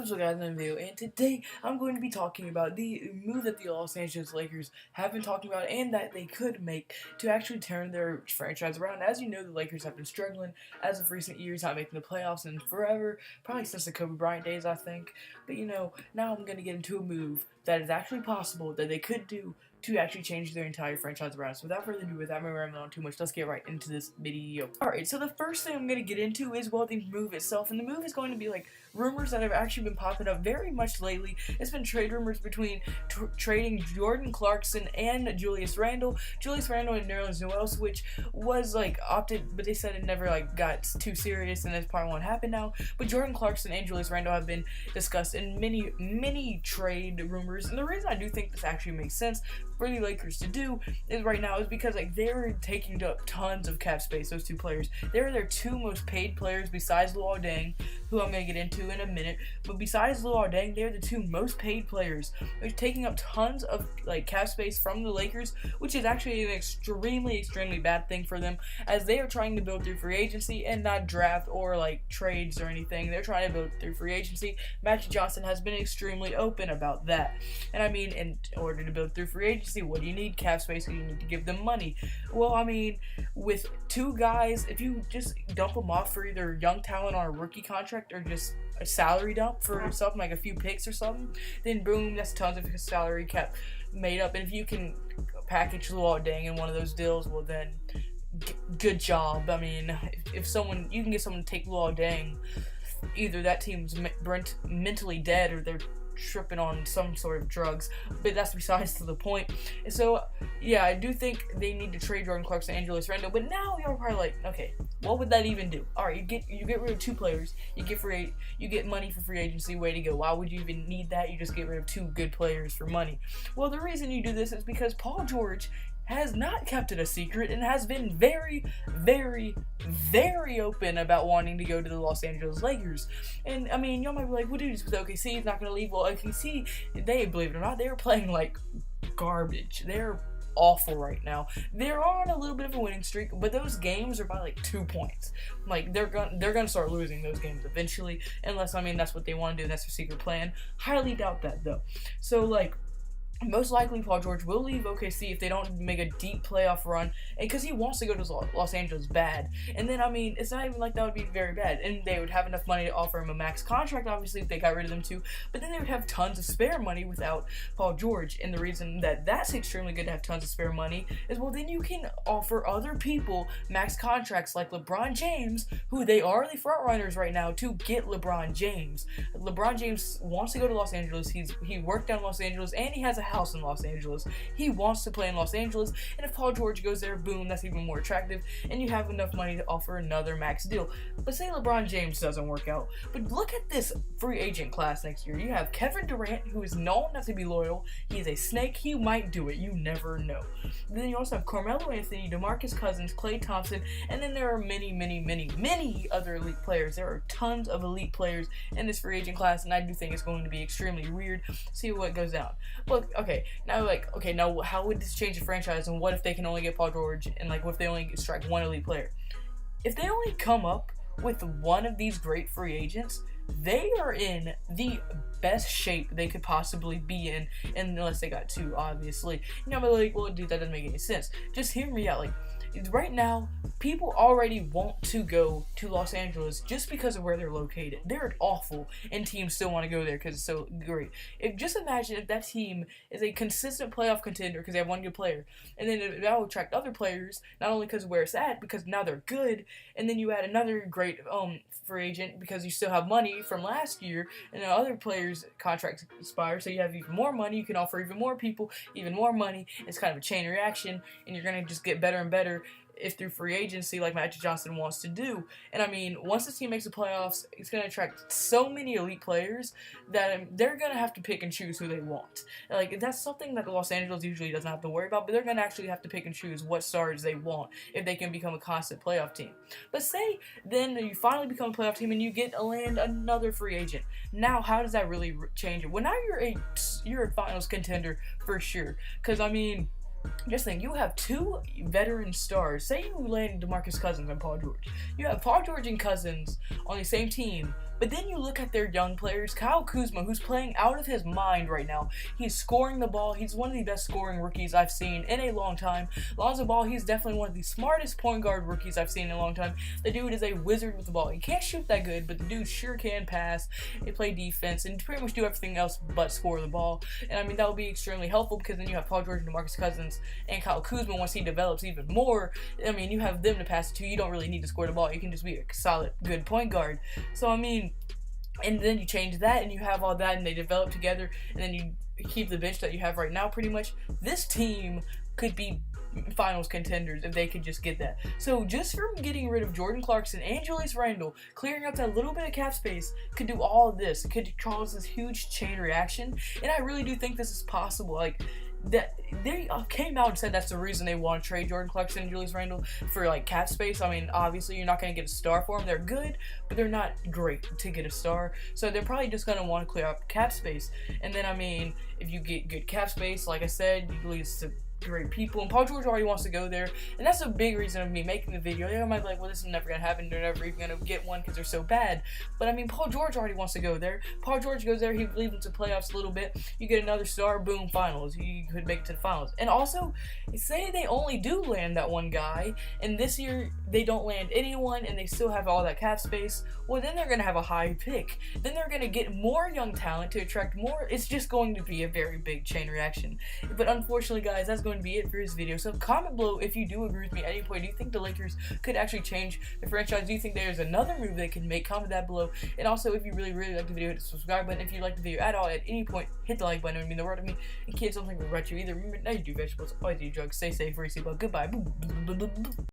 what's up guys, I'm Video, and today I'm going to be talking about the move that the Los Angeles Lakers have been talking about and that they could make to actually turn their franchise around. As you know, the Lakers have been struggling as of recent years, not making the playoffs in forever, probably since the Kobe Bryant days, I think. But you know, now I'm going to get into a move that is actually possible, that they could do to actually change their entire franchise around. So without further ado, without me rambling on too much, let's get right into this video. Alright, so the first thing I'm going to get into is, well, the move itself. And the move is going to be like rumors that have actually been popping up very much lately. It's been trade rumors between trading Jordan Clarkson and Julius Randle. Julius Randle and Nerlens Noel, which was like opted, but they said it never like got too serious, and that's probably won't happen now. But Jordan Clarkson and Julius Randle have been discussed in many trade rumors. And the reason I do think this actually makes sense for the Lakers to do is right now is because like they're taking up tons of cap space. Those two players, they're their two most paid players besides Luol Deng, who I'm gonna get into in a minute. But besides Luol Deng, they're the two most paid players. They're taking up tons of like cap space from the Lakers, which is actually an extremely bad thing for them, as they are trying to build through free agency and not draft or like trades or anything. They're trying to build through free agency. Magic Johnson has been extremely open about that. And I mean, in order to build through free agency, what do you need? Cap space. You need to give them money. Well, I mean, with two guys, if you just dump them off for either young talent on a rookie contract or just a salary dump for something like a few picks or something, then boom, that's tons of salary cap made up. And if you can package Luol Deng in one of those deals, well then, good job. I mean, if someone, you can get someone to take Luol Deng, either that team's mentally dead or they're tripping on some sort of drugs, but that's besides to the point. And so, yeah, I do think they need to trade Jordan Clarkson and Julius Randle. But now you're probably like, okay, what would that even do? All right, you get rid of two players, you get money for free agency. Way to go! Why would you even need that? You just get rid of two good players for money. Well, the reason you do this is because Paul George has not kept it a secret and has been very open about wanting to go to the Los Angeles Lakers. And I mean, y'all might be like, well, dude, with OKC, he's not going to leave. Well, OKC, they, believe it or not, they're playing like garbage. They're awful right now. They're on a little bit of a winning streak, but those games are by like 2 points. Like they're gonna start losing those games eventually, unless, I mean, that's what they want to do. That's their secret plan. Highly doubt that though. So like, most likely Paul George will leave OKC if they don't make a deep playoff run, and because he wants to go to Los Angeles bad. And then, I mean, it's not even like that would be very bad, and they would have enough money to offer him a max contract, obviously, if they got rid of them too. But then they would have tons of spare money without Paul George. And the reason that that's extremely good to have tons of spare money is, well, then you can offer other people max contracts like LeBron James, who they are the front runners right now to get LeBron James. LeBron James wants to go to Los Angeles. He worked down in Los Angeles, and he has a house in Los Angeles. He wants to play in Los Angeles, and if Paul George goes there, boom, that's even more attractive, and you have enough money to offer another max deal. But say LeBron James doesn't work out, but look at this free agent class next year. You have Kevin Durant, who is known not to be loyal. He is a snake. He might do it. You never know. Then you also have Carmelo Anthony, DeMarcus Cousins, Klay Thompson, and then there are many other elite players. There are tons of elite players in this free agent class, and I do think it's going to be extremely weird. See what goes down. Look, okay, now how would this change the franchise, and what if they can only get Paul George, and like what if they only strike one elite player? If they only come up with one of these great free agents, they are in the best shape they could possibly be in, unless they got two, obviously. You know, but like, well, dude, that doesn't make any sense. Just hear me out. Like, right now, people already want to go to Los Angeles just because of where they're located. They're awful, and teams still want to go there because it's so great. Just imagine if that team is a consistent playoff contender because they have one good player, and then that will attract other players, not only because of where it's at, because now they're good, and then you add another great free agent because you still have money from last year, and other players' contracts expire, so you have even more money. You can offer even more people, even more money. It's kind of a chain reaction, and you're going to just get better and better if through free agency, like Magic Johnson wants to do. And I mean, once this team makes the playoffs, it's going to attract so many elite players that they're going to have to pick and choose who they want. Like, that's something that Los Angeles usually doesn't have to worry about, but they're going to actually have to pick and choose what stars they want if they can become a constant playoff team. But say then you finally become a playoff team and you get to land another free agent. Now, how does that really change it? Well, now you're a finals contender for sure. Because, I mean, just think, you have two veteran stars. Say you land DeMarcus Cousins and Paul George. You have Paul George and Cousins on the same team But then you look at their young players, Kyle Kuzma, who's playing out of his mind right now. He's scoring the ball. He's one of the best scoring rookies I've seen in a long time. Lonzo Ball, he's definitely one of the smartest point guard rookies I've seen in a long time. The dude is a wizard with the ball. He can't shoot that good, but the dude sure can pass and play defense and pretty much do everything else but score the ball. And I mean, that would be extremely helpful because then you have Paul George and DeMarcus Cousins and Kyle Kuzma once he develops even more. I mean, you have them to pass it to. You don't really need to score the ball. You can just be a solid, good point guard. So, I mean, and then you change that and you have all that and they develop together and then you keep the bench that you have right now pretty much. This team could be finals contenders if they could just get that. So just from getting rid of Jordan Clarkson and Julius Randle, clearing up that little bit of cap space could do all of this. It could cause this huge chain reaction, and I really do think this is possible. Like, that they came out and said that's the reason they want to trade Jordan Clarkson and Julius Randle for like cap space. I mean, obviously you're not going to get a star for them. They're good, but they're not great to get a star. So they're probably just going to want to clear up cap space. And then, I mean, if you get good cap space, like I said, you leads to great people, and Paul George already wants to go there, and that's a big reason of me making the video. I might be like, well, this is never gonna happen, they're never even gonna get one because they're so bad, but I mean, Paul George already wants to go there. Paul George goes there, he leads them to playoffs a little bit, you get another star, boom, finals, you could make it to the finals. And also, say they only do land that one guy, and this year they don't land anyone, and they still have all that cap space, well, then they're gonna have a high pick, then they're gonna get more young talent to attract more. It's just going to be a very big chain reaction. But unfortunately, guys, that's going to be it for this video. So comment below if you do agree with me at any point. Do you think the Lakers could actually change the franchise? Do you think there's another move they can make? Comment that below. And also, if you really like the video, hit the subscribe button. If you like the video at all at any point, hit the like button. It would mean the world to me. And kids, something will regret you either. Remember, now you do vegetables, always do drugs. Stay safe, receive well. Goodbye.